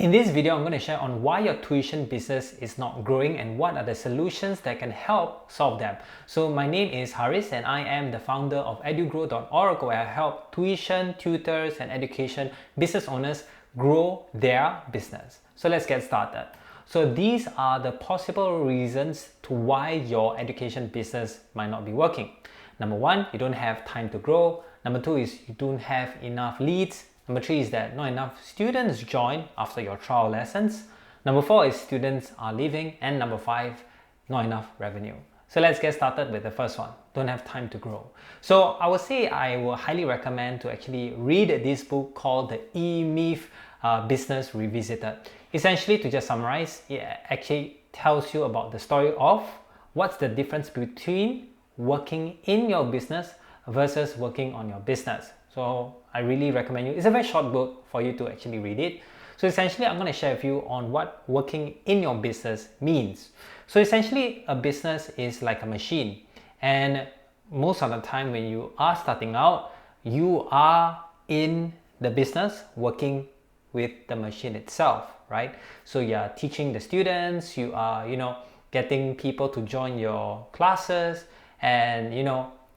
In this video, I'm going to share on why your tuition business is not growing and what are the solutions that can help solve them. So my name is Haris and I am the founder of edugrow.org, where I help tuition, tutors and education business owners grow their business. So let's get started. So these are the possible reasons to why your education business might not be working. Number one, you don't have time to grow. Number two is you don't have enough leads. Number three is that not enough students join after your trial lessons. Number four is students are leaving. And number five, not enough revenue. So let's get started with the first one. Don't have time to grow. So I would say I will highly recommend to actually read this book called The E-Myth Business Revisited. Essentially, to just summarize, it actually tells you about the story of what's the difference between working in your business versus working on your business. So I really recommend you. It's a very short book for you to actually read it. So essentially, I'm going to share with you on what working in your business means. So essentially, a business is like a machine. And most of the time when you are starting out, you are in the business working with the machine itself, right? So you are teaching the students, you are, getting people to join your classes and,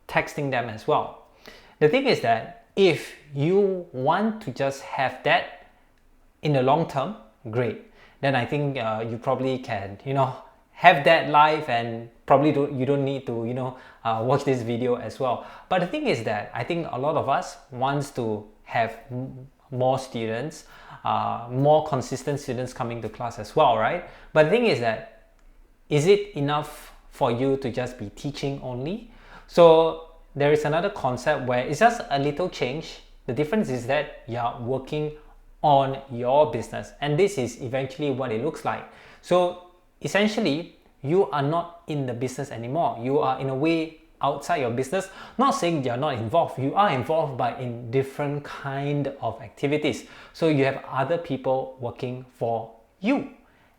texting them as well. The thing is that if you want to just have that in the long term, great. Then I think you probably can, have that live and probably you don't need to, watch this video as well. But the thing is that I think a lot of us wants to have more students, more consistent students coming to class as well, right? But the thing is that, is it enough for you to just be teaching only? So there is another concept where it's just a little change. The difference is that you are working on your business, and this is eventually what it looks like. So essentially, you are not in the business anymore. You are in a way outside your business. Not saying you're not involved. You are involved, but in different kind of activities. So you have other people working for you.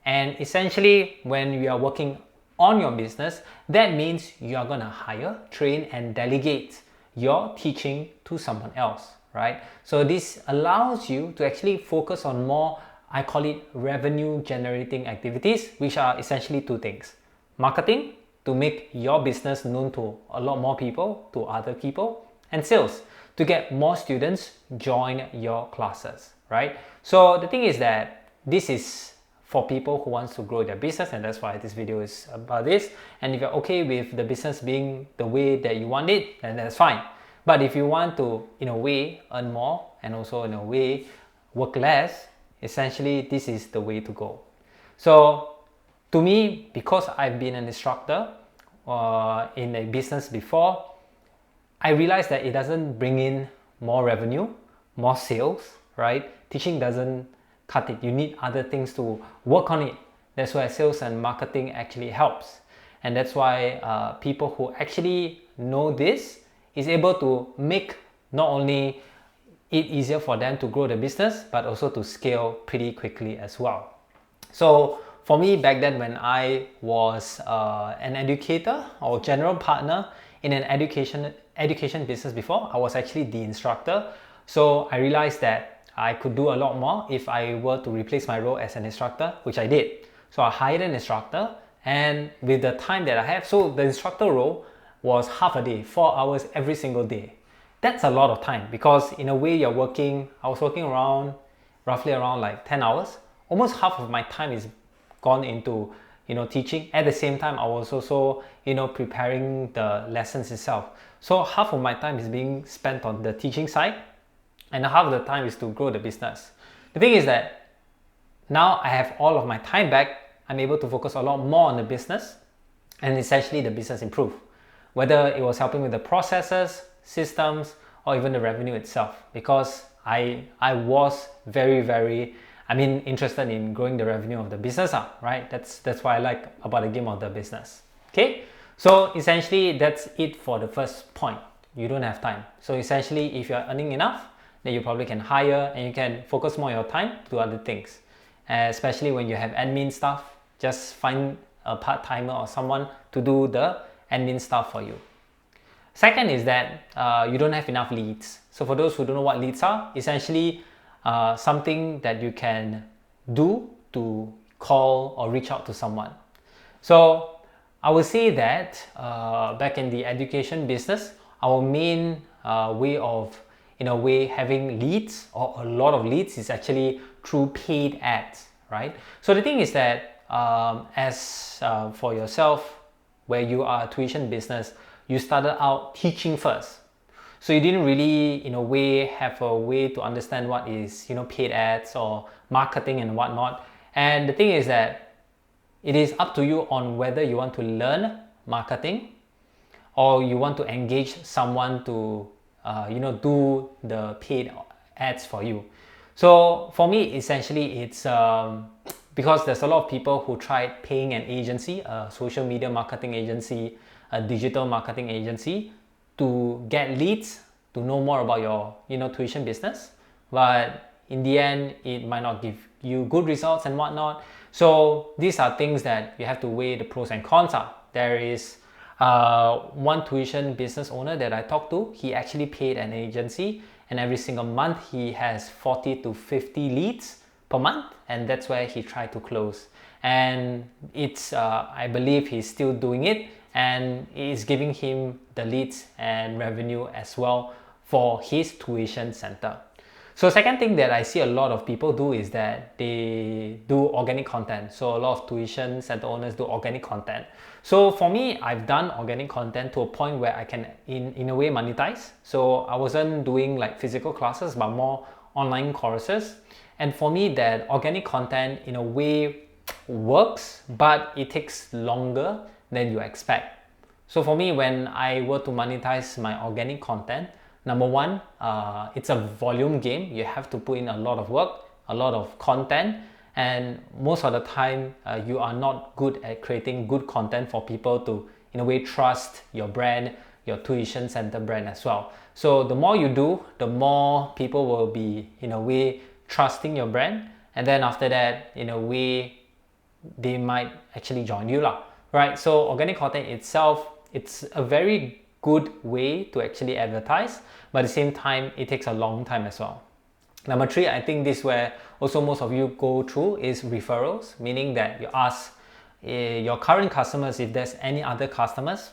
And essentially, when you are working on your business, that means you are going to hire, train and delegate your teaching to someone else, right? So this allows you to actually focus on more, I call it revenue generating activities, which are essentially two things: marketing, to make your business known to a lot more people, to other people, and sales, to get more students join your classes, right? So the thing is that this is for people who wants to grow their business, and that's why this video is about this. And if you're okay with the business being the way that you want it, then that's fine. But if you want to, in a way, earn more and also in a way work less, essentially this is the way to go. So to me, because I've been an instructor in a business before, I realized that it doesn't bring in more revenue, more sales, right? Teaching doesn't cut it. You need other things to work on it. That's why sales and marketing actually helps. And that's why people who actually know this is able to make not only it easier for them to grow the business, but also to scale pretty quickly as well. So for me back then, when I was an educator or general partner in an education business before, I was actually the instructor. So I realized that I could do a lot more if I were to replace my role as an instructor, which I did. So I hired an instructor, and with the time that I have, so the instructor role was half a day, 4 hours every single day. That's a lot of time, because in a way I was working roughly around like 10 hours. Almost half of my time is gone into teaching. At the same time, I was also preparing the lessons itself. So half of my time is being spent on the teaching side, and half of the time is to grow the business. The thing is that now I have all of my time back. I'm able to focus a lot more on the business, and essentially the business improved. Whether it was helping with the processes, systems, or even the revenue itself, because I was very interested in growing the revenue of the business, right? That's what I like about the game of the business. Okay, so essentially that's it for the first point. You don't have time. So essentially, if you're earning enough, then you probably can hire and you can focus more of your time to other things. Especially when you have admin stuff, just find a part-timer or someone to do the admin stuff for you. Second is that you don't have enough leads. So for those who don't know what leads are, essentially something that you can do to call or reach out to someone. So I would say that back in the education business, our main way of, in a way, having leads or a lot of leads is actually through paid ads, right? So the thing is that as for yourself, where you are a tuition business, you started out teaching first. So you didn't really, in a way, have a way to understand what is, paid ads or marketing and whatnot. And the thing is that it is up to you on whether you want to learn marketing or you want to engage someone to, do the paid ads for you. So for me, essentially, it's because there's a lot of people who tried paying an agency, a social media marketing agency, a digital marketing agency, to get leads, to know more about your tuition business, but in the end it might not give you good results and whatnot. So these are things that you have to weigh the pros and cons are. There is one tuition business owner that I talked to. He actually paid an agency, and every single month he has 40 to 50 leads per month, and that's where he tried to close. And it's I believe he's still doing it, and it's giving him the leads and revenue as well for his tuition center. So second thing that I see a lot of people do is that they do organic content. So a lot of tuition center owners do organic content. So for me, I've done organic content to a point where I can in a way monetize. So I wasn't doing like physical classes, but more online courses. And for me, that organic content in a way works, but it takes longer than you expect. So for me, when I were to monetize my organic content, number one, it's a volume game. You have to put in a lot of work, a lot of content, and most of the time you are not good at creating good content for people to, in a way, trust your brand, your tuition center brand as well. So the more you do, the more people will be, in a way, trusting your brand, and then after that, in a way, they might actually join you lah, right? So organic content itself, it's a very good way to actually advertise, but at the same time it takes a long time as well. Number three, I think this is where also most of you go through, is referrals, meaning that you ask your current customers if there's any other customers,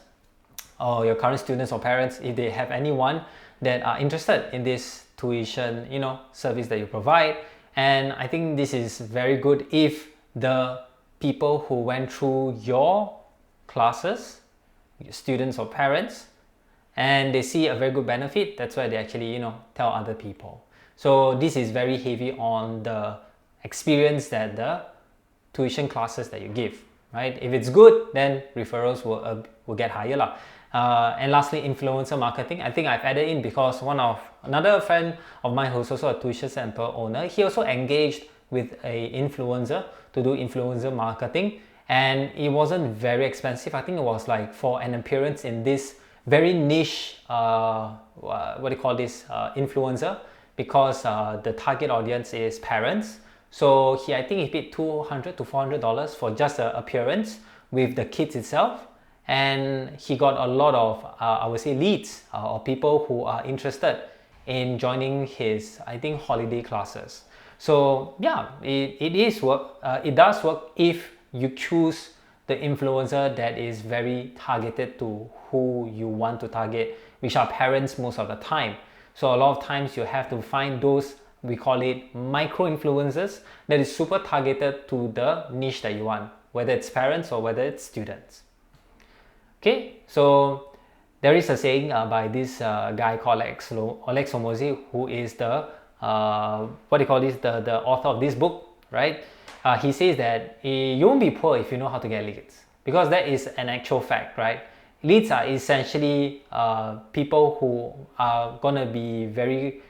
or your current students or parents, if they have anyone that are interested in this tuition service that you provide. And I think this is very good if the people who went through your classes, students or parents, and they see a very good benefit, that's why they actually tell other people. So this is very heavy on the experience that the tuition classes that you give, right? If it's good, then referrals will get higher lah. And lastly, influencer marketing. I think I've added in because another friend of mine who's also a tuition center owner, he also engaged with a influencer to do influencer marketing, and it wasn't very expensive. I think it was like for an appearance in this very niche what do you call this influencer, because the target audience is parents. So I think he paid $200 to $400 for just an appearance with the kids itself, and he got a lot of I would say leads or people who are interested in joining his, I think, holiday classes. So yeah, it does work if you choose the influencer that is very targeted to who you want to target, which are parents most of the time. So a lot of times you have to find those, we call it micro influencers, that is super targeted to the niche that you want, whether it's parents or whether it's students. Okay, so there is a saying by this guy called Alex Hormozi, who is the the author of this book, right? He says that you won't be poor if you know how to get leads, because that is an actual fact, right? Leads are essentially people who are gonna be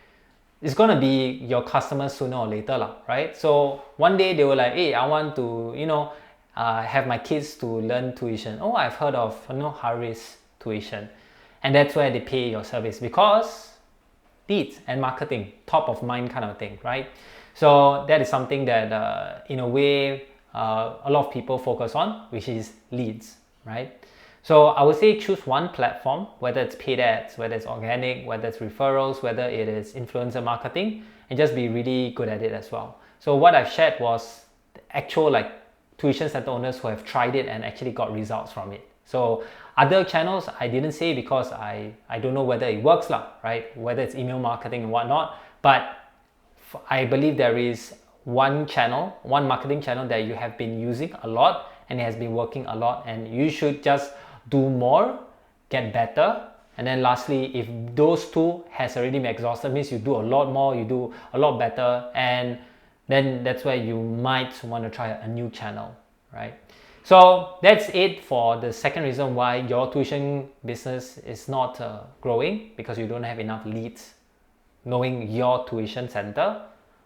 it's gonna be your customers sooner or later lah, right? So one day they were like, hey, I want to have my kids to learn tuition. Oh, I've heard of Haris tuition, and that's where they pay your service, because leads and marketing, top of mind kind of thing, right? So that is something that in a way a lot of people focus on, which is leads, right? So I would say choose one platform, whether it's paid ads, whether it's organic, whether it's referrals, whether it is influencer marketing, and just be really good at it as well. So what I've shared was actual like tuition center owners who have tried it and actually got results from it. So other channels I didn't say because I don't know whether it works lah, right? Whether it's email marketing and whatnot. But I believe there is one channel, one marketing channel that you have been using a lot and it has been working a lot, and you should just do more, get better. And then lastly, if those two has already been exhausted, means you do a lot more, you do a lot better, and then that's where you might want to try a new channel, right? So that's it for the second reason why your tuition business is not growing, because you don't have enough leads knowing your tuition center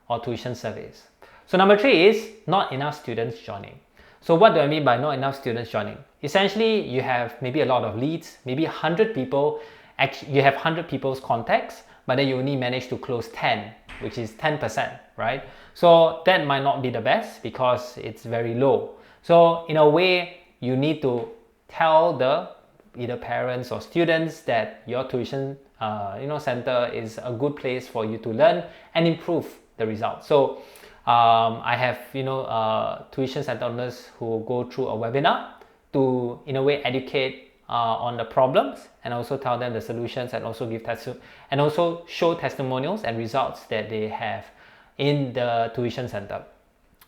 or tuition service. So number 3 is not enough students joining. So what do I mean by not enough students joining? Essentially, you have maybe a lot of leads, maybe 100 people, you have 100 people's contacts, but then you only manage to close 10, which is 10%, right? So that might not be the best because it's very low. So in a way, you need to tell the either parents or students that your tuition center is a good place for you to learn and improve the results. So I have tuition center owners who go through a webinar to in a way educate on the problems and also tell them the solutions, and also give and also show testimonials and results that they have in the tuition center.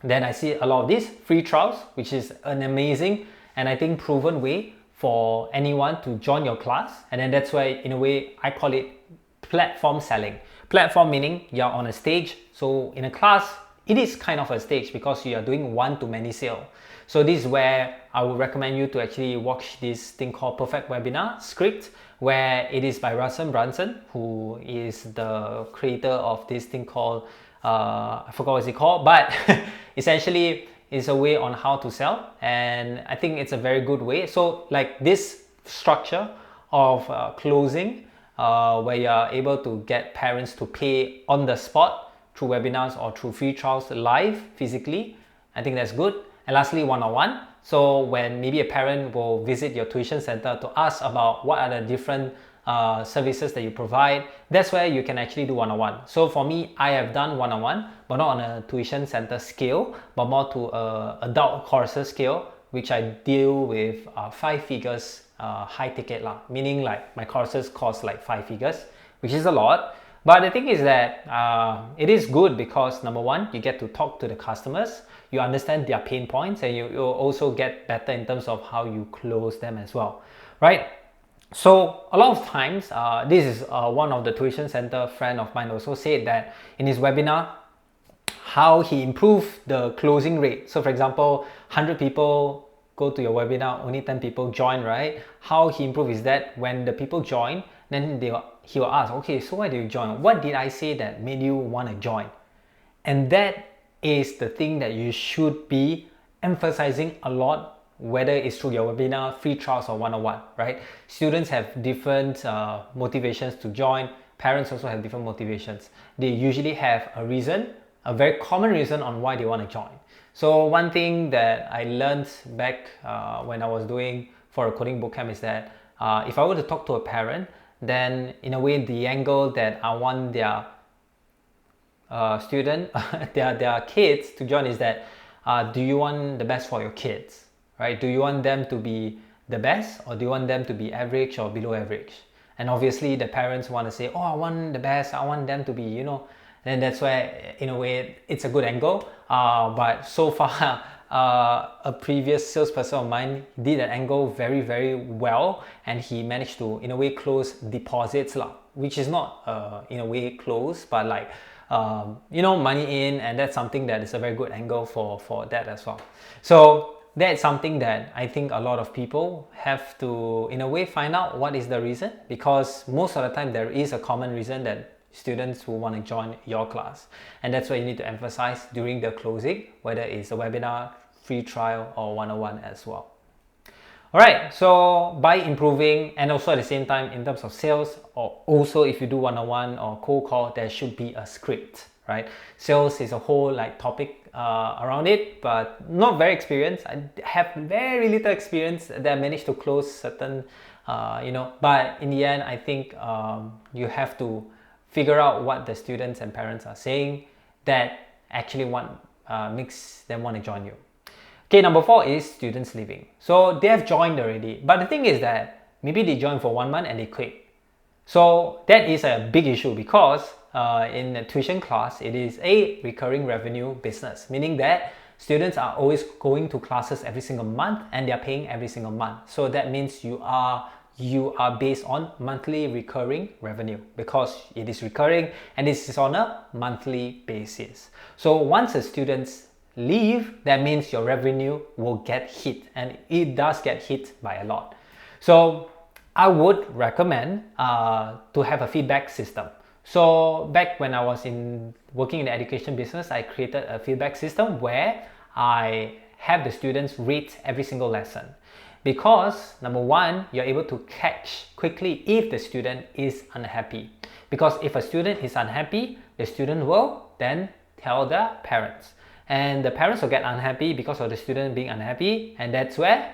Then I see a lot of these free trials, which is an amazing and I think proven way for anyone to join your class. And then that's why in a way I call it platform selling. Platform meaning you're on a stage. So in a class, it is kind of a stage because you are doing one-to-many sale. So this is where I would recommend you to actually watch this thing called Perfect Webinar Script, where it is by Russell Brunson, who is the creator of this thing called, I forgot what it's called, but essentially it's a way on how to sell. And I think it's a very good way. So like this structure of closing, where you are able to get parents to pay on the spot through webinars or through free trials live physically, I think that's good. And lastly, one-on-one. So when maybe a parent will visit your tuition center to ask about what are the different services that you provide, that's where you can actually do one-on-one. So for me, I have done one-on-one, but not on a tuition center scale, but more to adult courses scale, which I deal with 5 figures high ticket lah, meaning like my courses cost like 5 figures, which is a lot. But the thing is that it is good because number 1, you get to talk to the customers, you understand their pain points, and you also get better in terms of how you close them as well, right? So a lot of times, this is one of the tuition center friend of mine also said that in his webinar, how he improved the closing rate. So for example, 100 people go to your webinar, only 10 people join, right? How he improved is that when the people join, then he will ask, okay, so why did you join? What did I say that made you want to join? And that is the thing that you should be emphasizing a lot, whether it's through your webinar, free trials, or one-on-one, right? Students have different motivations to join. Parents also have different motivations. They usually have a reason, a very common reason on why they want to join. So one thing that I learned back when I was doing for a coding bootcamp is that if I were to talk to a parent, then in a way the angle that I want their student, their kids to join is that do you want the best for your kids, right? Do you want them to be the best, or do you want them to be average or below average? And obviously the parents want to say, oh, I want the best, I want them to be, then that's where in a way it's a good angle. But so far a previous salesperson of mine did an angle very, very well, and he managed to in a way close deposits lah, which is not in a way close, but like money in, and that's something that is a very good angle for that as well. So that's something that I think a lot of people have to in a way find out what is the reason, because most of the time there is a common reason that students who want to join your class, and that's what you need to emphasize during the closing, whether it's a webinar, free trial, or one-on-one as well. Alright, so by improving, and also at the same time in terms of sales, or also if you do one-on-one or cold call, there should be a script, right? Sales is a whole like topic around it, but not very experienced. I have very little experience that I managed to close certain but in the end I think you have to figure out what the students and parents are saying, that actually makes them want to join you. Okay, number 4 is students leaving. So they have joined already, but the thing is that maybe they joined for 1 month and they quit. So that is a big issue because in a tuition class, it is a recurring revenue business, meaning that students are always going to classes every single month and they're paying every single month. So that means you are based on monthly recurring revenue because it is recurring and this is on a monthly basis. So once the students leave, that means your revenue will get hit, and it does get hit by a lot. So I would recommend to have a feedback system. So back when I was working in the education business, I created a feedback system where I have the students rate every single lesson. Because number 1, you're able to catch quickly if the student is unhappy. Because if a student is unhappy, the student will then tell the parents. And the parents will get unhappy because of the student being unhappy, and that's where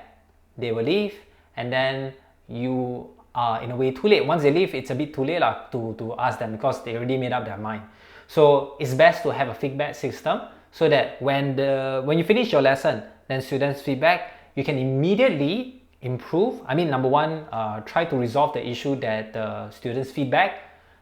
they will leave, and then you are in a way too late. Once they leave, it's a bit too late to ask them because they already made up their mind. So it's best to have a feedback system so that when you finish your lesson, then students feedback, you can immediately improve. I mean, number 1, try to resolve the issue that the students feedback.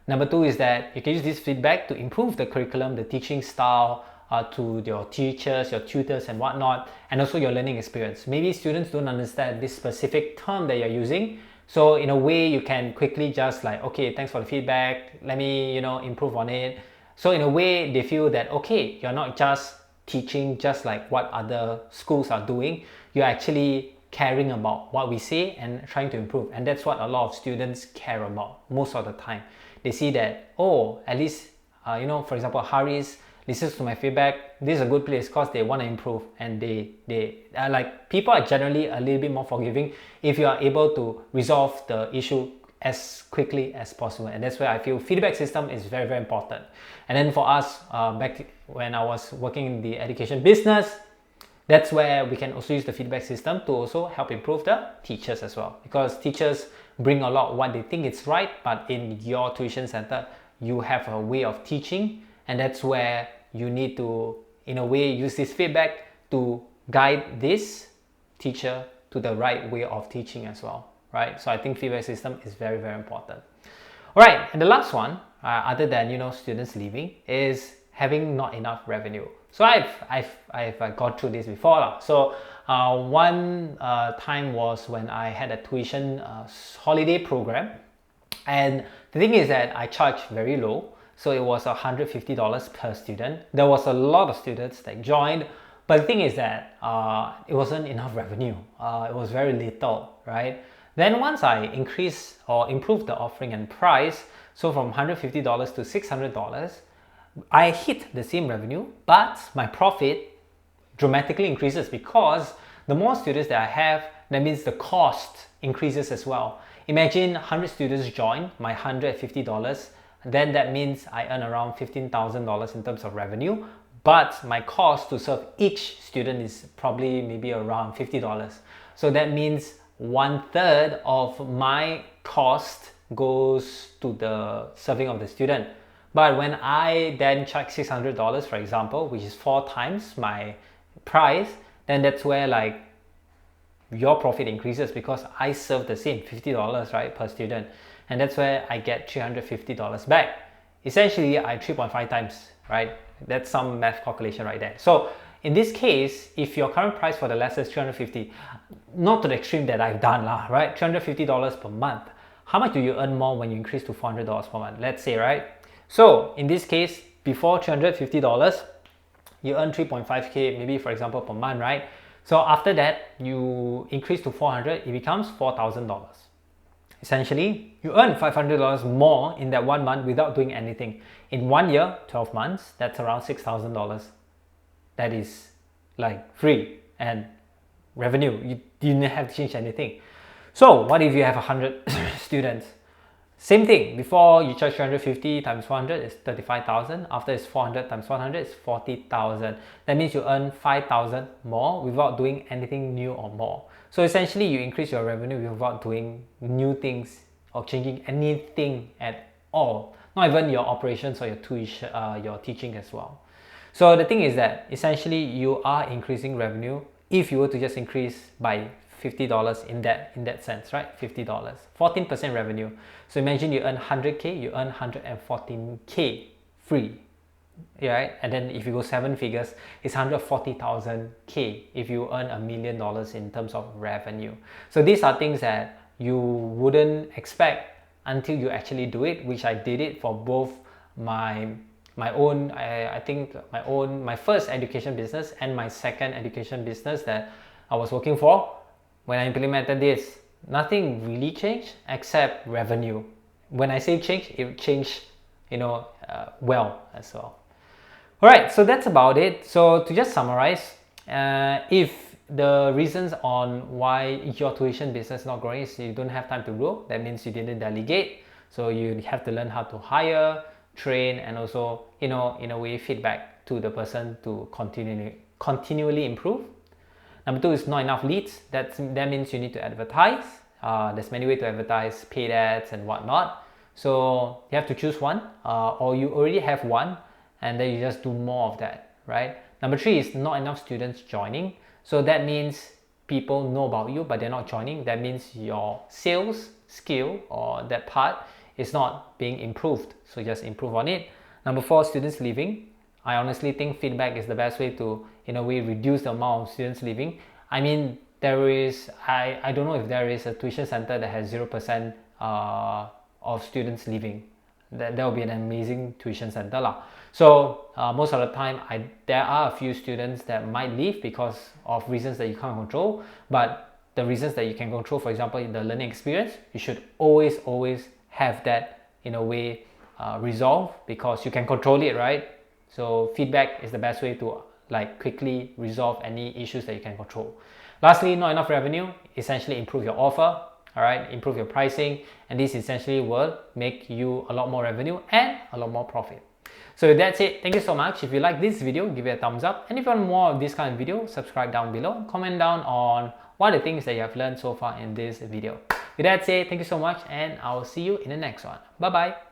Number 2 is that you can use this feedback to improve the curriculum, the teaching style, to your teachers, your tutors and whatnot, and also your learning experience. Maybe students don't understand this specific term that you're using, so in a way you can quickly just like, okay, thanks for the feedback, let me improve on it. So in a way they feel that, okay, you're not just teaching just like what other schools are doing, you're actually caring about what we say and trying to improve. And that's what a lot of students care about most of the time. They see that, oh, at least for example, Haris listens to my feedback, this is a good place because they want to improve, and they like, people are generally a little bit more forgiving if you are able to resolve the issue as quickly as possible. And that's where I feel feedback system is very, very important. And then for us, back when I was working in the education business, that's where we can also use the feedback system to also help improve the teachers as well, because teachers bring a lot what they think is right, but in your tuition center you have a way of teaching, and that's where you need to, in a way, use this feedback to guide this teacher to the right way of teaching as well, right? So I think feedback system is very, very important. All right, and the last one, other than students leaving, is having not enough revenue. So I've gone through this before. So one time was when I had a tuition holiday program, and the thing is that I charged very low. So it was $150 per student. There was a lot of students that joined, but the thing is that it wasn't enough revenue. It was very little, right? Then once I increased or improved the offering and price, so from $150 to $600, I hit the same revenue, but my profit dramatically increases because the more students that I have, that means the cost increases as well. Imagine 100 students join my $150, then that means I earn around $15,000 in terms of revenue, but my cost to serve each student is probably maybe around $50. So that means 1/3 of my cost goes to the serving of the student. But when I then charge $600, for example, which is 4 times my price, then that's where like your profit increases because I serve the same $50, right, per student. And that's where I get $350 back. Essentially, I 3.5 times, right? That's some math calculation right there. So in this case, if your current price for the lesson is $350, not to the extreme that I've done, right? $350 per month. How much do you earn more when you increase to $400 per month? Let's say, right? So in this case, before $350, you earn 3.5K, maybe for example, per month, right? So after that, you increase to 400, it becomes $4,000. Essentially, you earn $500 more in that 1 month without doing anything. In 1 year, 12 months, that's around $6,000. That is like free and revenue. You didn't have to change anything. So what if you have 100 students? Same thing. Before you charge 350 times 400 is 35,000. After it's 400 times 100 is 40,000. That means you earn 5,000 more without doing anything new or more. So essentially, you increase your revenue without doing new things or changing anything at all. Not even your operations or your tuition, your teaching as well. So the thing is that essentially you are increasing revenue if you were to just increase by $50 in that sense, right? $50, 14% revenue. So imagine you earn 100k, you earn 114k free, right? And then if you go 7 figures, it's 140,000k if you earn $1 million in terms of revenue. So these are things that you wouldn't expect until you actually do it, which I did it for both my own, I think my first education business and my second education business that I was working for. When I implemented this, nothing really changed except revenue. When I say change, it changed, well as well. Alright, so that's about it. So to just summarize, if the reasons on why your tuition business is not growing is you don't have time to grow, that means you didn't delegate. So you have to learn how to hire, train, and also, in a way, feedback to the person to continually improve. Number 2 is not enough leads. That means you need to advertise. There's many ways to advertise, paid ads and whatnot. So you have to choose one, or you already have one, and then you just do more of that, right? Number 3 is not enough students joining. So that means people know about you, but they're not joining. That means your sales skill or that part is not being improved. So just improve on it. Number 4, students leaving. I honestly think feedback is the best way to, in a way, reduce the amount of students leaving. I mean, there is, I don't know if there is a tuition center that has 0% of students leaving. That will be an amazing tuition center lah. So most of the time, there are a few students that might leave because of reasons that you can't control. But the reasons that you can control, for example, in the learning experience, you should always have that, in a way, resolved, because you can control it, right? So feedback is the best way to quickly resolve any issues that you can control. Lastly, not enough revenue. Essentially improve your offer, all right, improve your pricing, and this essentially will make you a lot more revenue and a lot more profit. So that's it. Thank you so much. If you like this video, give it a thumbs up, and if you want more of this kind of video, subscribe down below. Comment down on what are the things that you have learned so far in this video. With that said, thank you so much, and I will see you in the next one. Bye bye.